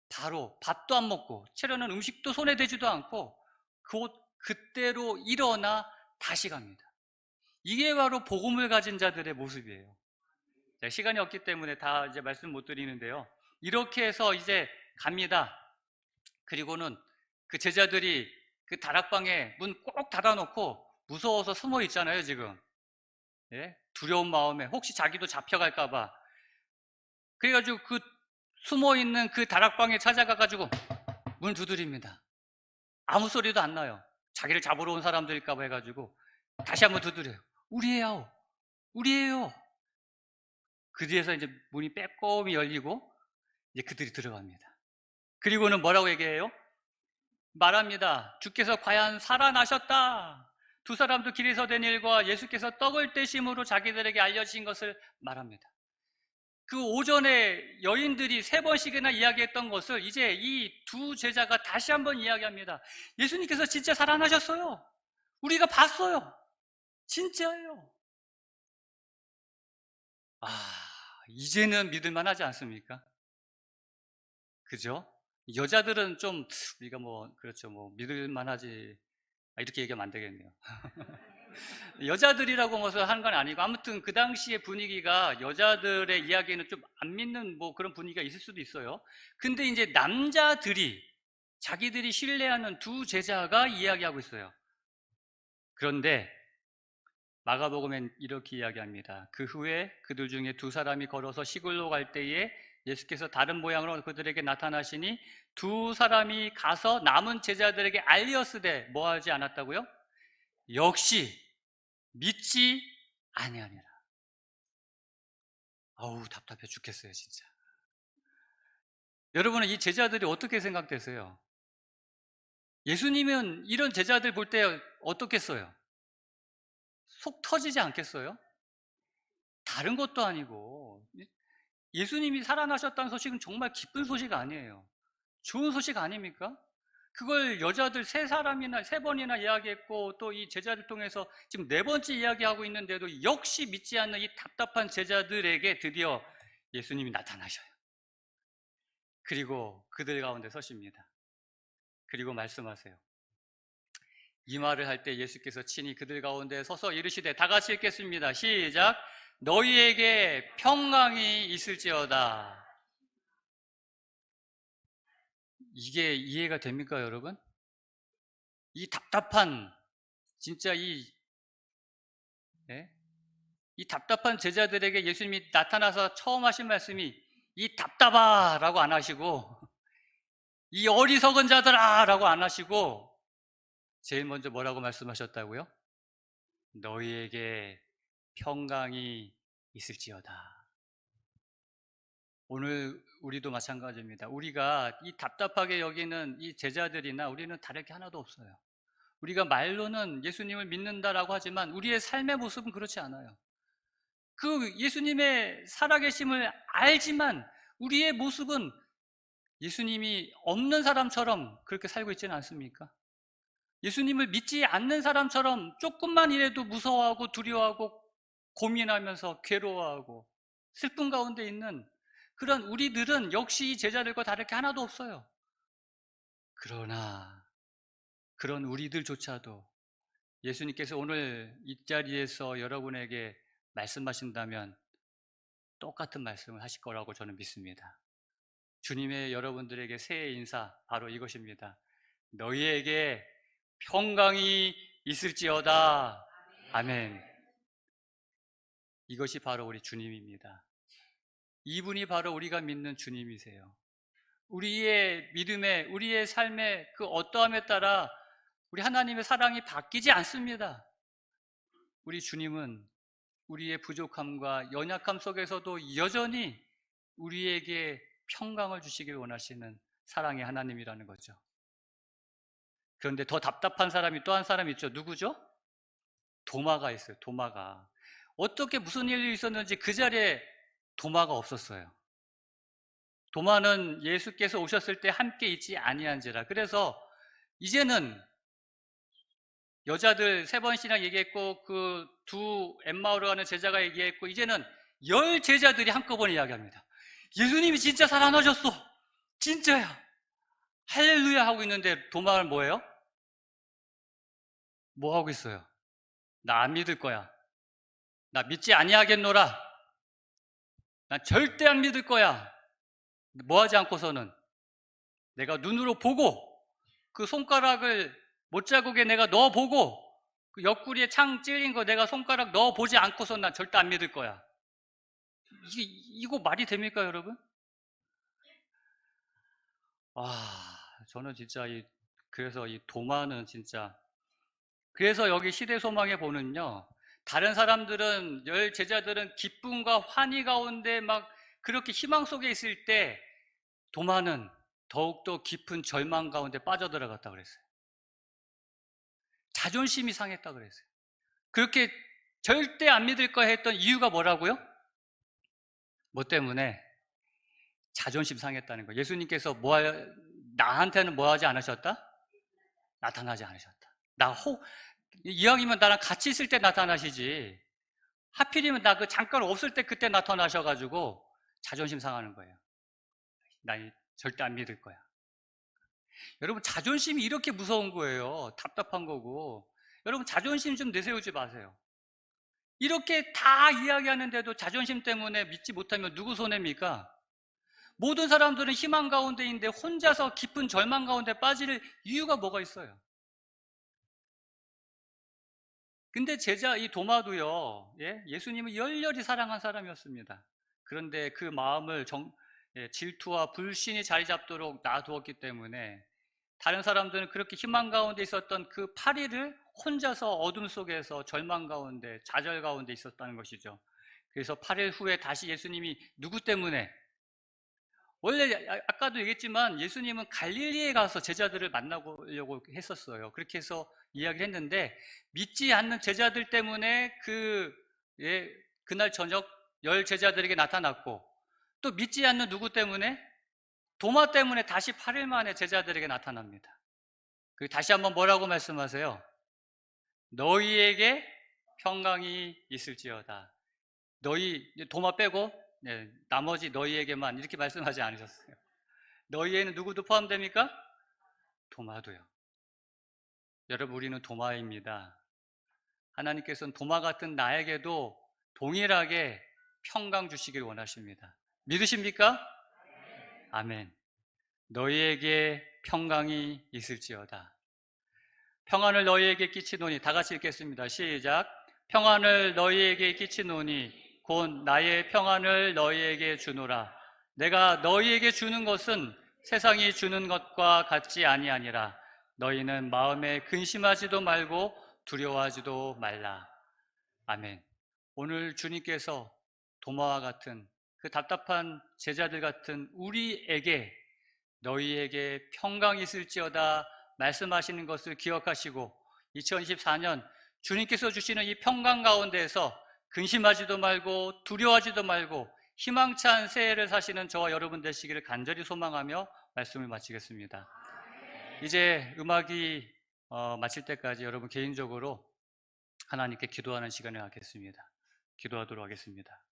바로 밥도 안 먹고 채려는 음식도 손에 대지도 않고 곧 그때로 일어나 다시 갑니다. 이게 바로 복음을 가진 자들의 모습이에요. 시간이 없기 때문에 다 이제 말씀 못 드리는데요. 이렇게 해서 이제 갑니다. 그리고는 그 제자들이 그 다락방에 문 꼭 닫아놓고 무서워서 숨어 있잖아요, 지금. 예? 두려운 마음에 혹시 자기도 잡혀갈까봐. 그래가지고 그 숨어 있는 그 다락방에 찾아가가지고 문 두드립니다. 아무 소리도 안 나요. 자기를 잡으러 온 사람들일까봐 해가지고 다시 한번 두드려요. 우리예요. 우리예요. 그 뒤에서 이제 문이 빼꼼히 열리고 이제 그들이 들어갑니다. 그리고는 뭐라고 얘기해요? 말합니다. 주께서 과연 살아나셨다. 두 사람도 길에서 된 일과 예수께서 떡을 떼심으로 자기들에게 알려진 것을 말합니다. 그 오전에 여인들이 3번씩이나 이야기했던 것을 이제 이 두 제자가 다시 한번 이야기합니다. 예수님께서 진짜 살아나셨어요. 우리가 봤어요. 진짜예요. 이제는 믿을만 하지 않습니까? 그죠? 여자들은 좀 우리가 그렇죠, 믿을만 하지. 이렇게 얘기하면 안 되겠네요. 여자들이라고 하는 건 아니고 아무튼 그 당시의 분위기가 여자들의 이야기는 좀 안 믿는 그런 분위기가 있을 수도 있어요. 근데 이제 남자들이 자기들이 신뢰하는 두 제자가 이야기하고 있어요. 그런데 마가복음엔 이렇게 이야기합니다. 그 후에 그들 중에 2사람이 걸어서 시골로 갈 때에 예수께서 다른 모양으로 그들에게 나타나시니 2사람이 가서 남은 제자들에게 알리었으되 뭐 하지 않았다고요? 역시 믿지 아니하니라. 아우, 답답해 죽겠어요, 진짜. 여러분은 이 제자들이 어떻게 생각되세요? 예수님은 이런 제자들 볼 때 어떻겠어요? 속 터지지 않겠어요? 다른 것도 아니고 예수님이 살아나셨다는 소식은 정말 기쁜 소식 아니에요. 좋은 소식 아닙니까? 그걸 여자들 3번이나 이야기했고 또 이 제자들 통해서 지금 4번째 이야기하고 있는데도 역시 믿지 않는 이 답답한 제자들에게 드디어 예수님이 나타나셔요. 그리고 그들 가운데 서십니다. 그리고 말씀하세요. 이 말을 할 때 예수께서 친히 그들 가운데 서서 이르시되, 다 같이 읽겠습니다. 시작. 너희에게 평강이 있을지어다. 이게 이해가 됩니까, 여러분? 이 답답한, 진짜 이 답답한 제자들에게 예수님이 나타나서 처음 하신 말씀이 이 답답하라고 안 하시고 이 어리석은 자들아 라고 안 하시고 제일 먼저 뭐라고 말씀하셨다고요? 너희에게 평강이 있을지어다. 오늘 우리도 마찬가지입니다. 우리가 이 답답하게 여기는 이 제자들이나 우리는 다를 게 하나도 없어요. 우리가 말로는 예수님을 믿는다라고 하지만 우리의 삶의 모습은 그렇지 않아요. 그 예수님의 살아계심을 알지만 우리의 모습은 예수님이 없는 사람처럼 그렇게 살고 있지는 않습니까? 예수님을 믿지 않는 사람처럼 조금만이라도 무서워하고 두려워하고 고민하면서 괴로워하고 슬픔 가운데 있는 그런 우리들은 역시 이 제자들과 다를 게 하나도 없어요. 그러나 그런 우리들조차도 예수님께서 오늘 이 자리에서 여러분에게 말씀하신다면 똑같은 말씀을 하실 거라고 저는 믿습니다. 주님의 여러분들에게 새해 인사 바로 이것입니다. 너희에게 평강이 있을지어다. 아멘. 이것이 바로 우리 주님입니다. 이분이 바로 우리가 믿는 주님이세요. 우리의 믿음에, 우리의 삶의 그 어떠함에 따라 우리 하나님의 사랑이 바뀌지 않습니다. 우리 주님은 우리의 부족함과 연약함 속에서도 여전히 우리에게 평강을 주시길 원하시는 사랑의 하나님이라는 거죠. 그런데 더 답답한 사람이 또 한 사람 있죠. 누구죠? 도마가 있어요. 도마가. 어떻게 무슨 일이 있었는지 그 자리에 도마가 없었어요. 도마는 예수께서 오셨을 때 함께 있지 아니한지라. 그래서 이제는 여자들 3번씩이나 얘기했고 그 두 엠마오로 가는 제자가 얘기했고 이제는 10 제자들이 한꺼번에 이야기합니다. 예수님이 진짜 살아나셨어. 진짜야. 할렐루야 하고 있는데 도마는 뭐예요? 뭐 하고 있어요? 나 안 믿을 거야. 나 믿지 아니하겠노라. 난 절대 안 믿을 거야. 뭐 하지 않고서는 내가 눈으로 보고 그 손가락을 못자국에 내가 넣어보고 그 옆구리에 창 찔린 거 내가 손가락 넣어보지 않고서는 난 절대 안 믿을 거야. 이거 말이 됩니까, 여러분? 저는 진짜 그래서 이 도마는 진짜 그래서 여기 시대소망에 보는요, 다른 사람들은 10 제자들은 기쁨과 환희 가운데 막 그렇게 희망 속에 있을 때 도마는 더욱더 깊은 절망 가운데 빠져들어갔다 그랬어요. 자존심이 상했다 그랬어요. 그렇게 절대 안 믿을 거야 했던 이유가 뭐라고요? 뭐 때문에? 자존심 상했다는 거예요. 예수님께서 나한테는 뭐 하지 않으셨다? 나타나지 않으셨다. 이왕이면 나랑 같이 있을 때 나타나시지. 하필이면 나 그 잠깐 없을 때 그때 나타나셔가지고 자존심 상하는 거예요. 나 절대 안 믿을 거야. 여러분, 자존심이 이렇게 무서운 거예요. 답답한 거고. 여러분, 자존심 좀 내세우지 마세요. 이렇게 다 이야기하는데도 자존심 때문에 믿지 못하면 누구 손해입니까? 모든 사람들은 희망 가운데인데 혼자서 깊은 절망 가운데 빠질 이유가 뭐가 있어요? 근데 이 도마도요, 예수님을 열렬히 사랑한 사람이었습니다. 그런데 그 마음을 질투와 불신이 자리 잡도록 놔두었기 때문에 다른 사람들은 그렇게 희망 가운데 있었던 그 8일을 혼자서 어둠 속에서 절망 가운데, 좌절 가운데 있었다는 것이죠. 그래서 8일 후에 다시 예수님이 누구 때문에? 원래 아까도 얘기했지만 예수님은 갈릴리에 가서 제자들을 만나려고 했었어요. 그렇게 해서 이야기를 했는데 믿지 않는 제자들 때문에 그날 저녁 10 제자들에게 나타났고 또 믿지 않는 누구 때문에? 도마 때문에 다시 8일 만에 제자들에게 나타납니다. 다시 한번 뭐라고 말씀하세요? 너희에게 평강이 있을지어다. 도마 빼고 나머지 너희에게만 이렇게 말씀하지 않으셨어요. 너희에는 누구도 포함됩니까? 도마도요. 여러분, 우리는 도마입니다. 하나님께서는 도마 같은 나에게도 동일하게 평강 주시길 원하십니다. 믿으십니까? 아멘. 너희에게 평강이 있을지어다. 평안을 너희에게 끼치노니, 다 같이 읽겠습니다. 시작. 평안을 너희에게 끼치노니 곧 나의 평안을 너희에게 주노라. 내가 너희에게 주는 것은 세상이 주는 것과 같지 아니하니라. 너희는 마음에 근심하지도 말고 두려워하지도 말라. 아멘. 오늘 주님께서 도마와 같은 그 답답한 제자들 같은 우리에게 너희에게 평강이 있을지어다 말씀하시는 것을 기억하시고 2024년 주님께서 주시는 이 평강 가운데에서 근심하지도 말고 두려워하지도 말고 희망찬 새해를 사시는 저와 여러분 되시기를 간절히 소망하며 말씀을 마치겠습니다. 이제 음악이 마칠 때까지 여러분 개인적으로 하나님께 기도하는 시간을 갖겠습니다. 기도하도록 하겠습니다.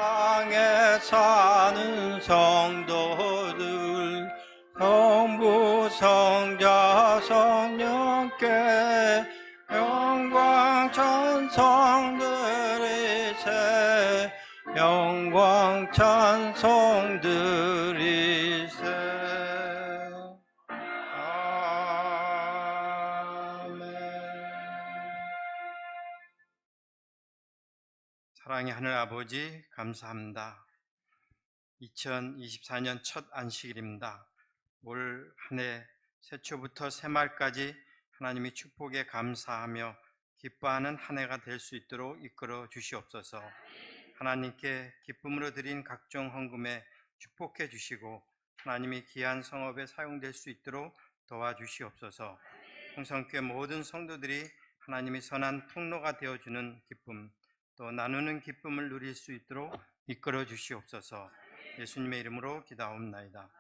땅에 사는 성도들 성부 성자 성령께 영광 찬송 드리세 영광 찬송 드리세. 아멘. 사랑의 하늘 아버지 감사합니다. 2024년 첫 안식일입니다. 올 한 해 새초부터 새말까지 하나님이 축복에 감사하며 기뻐하는 한 해가 될 수 있도록 이끌어 주시옵소서. 하나님께 기쁨으로 드린 각종 헌금에 축복해 주시고 하나님이 귀한 성업에 사용될 수 있도록 도와주시옵소서. 홍성교회 모든 성도들이 하나님이 선한 통로가 되어주는 기쁨, 또 나누는 기쁨을 누릴 수 있도록 이끌어 주시옵소서. 예수님의 이름으로 기도하옵나이다.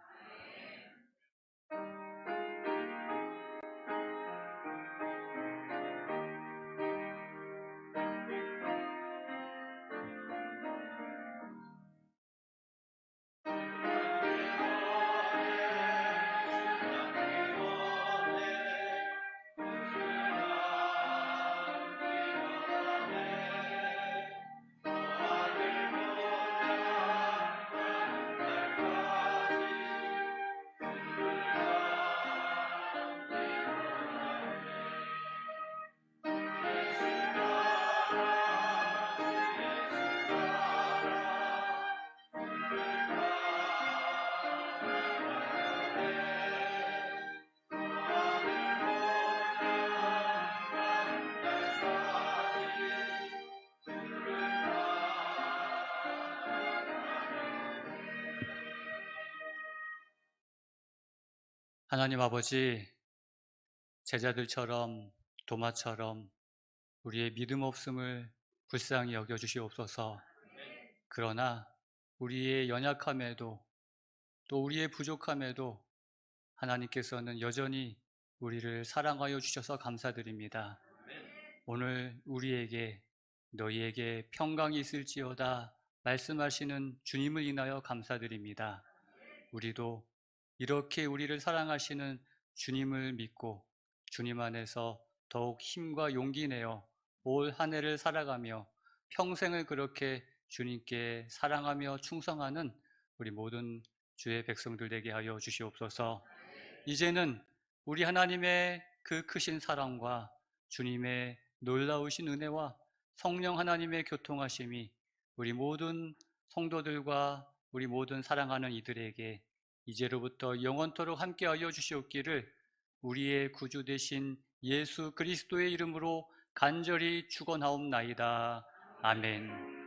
하나님 아버지, 제자들처럼 도마처럼 우리의 믿음 없음을 불쌍히 여겨 주시옵소서. 그러나 우리의 연약함에도 또 우리의 부족함에도 하나님께서는 여전히 우리를 사랑하여 주셔서 감사드립니다. 오늘 우리에게 너희에게 평강이 있을지어다 말씀하시는 주님을 인하여 감사드립니다. 우리도 이렇게 우리를 사랑하시는 주님을 믿고 주님 안에서 더욱 힘과 용기 내어 올 한 해를 살아가며 평생을 그렇게 주님께 사랑하며 충성하는 우리 모든 주의 백성들 되게 하여 주시옵소서. 이제는 우리 하나님의 그 크신 사랑과 주님의 놀라우신 은혜와 성령 하나님의 교통하심이 우리 모든 성도들과 우리 모든 사랑하는 이들에게 이제로부터 영원토록 함께하여 주시옵기를 우리의 구주 되신 예수 그리스도의 이름으로 간절히 축원하옵나이다. 아멘.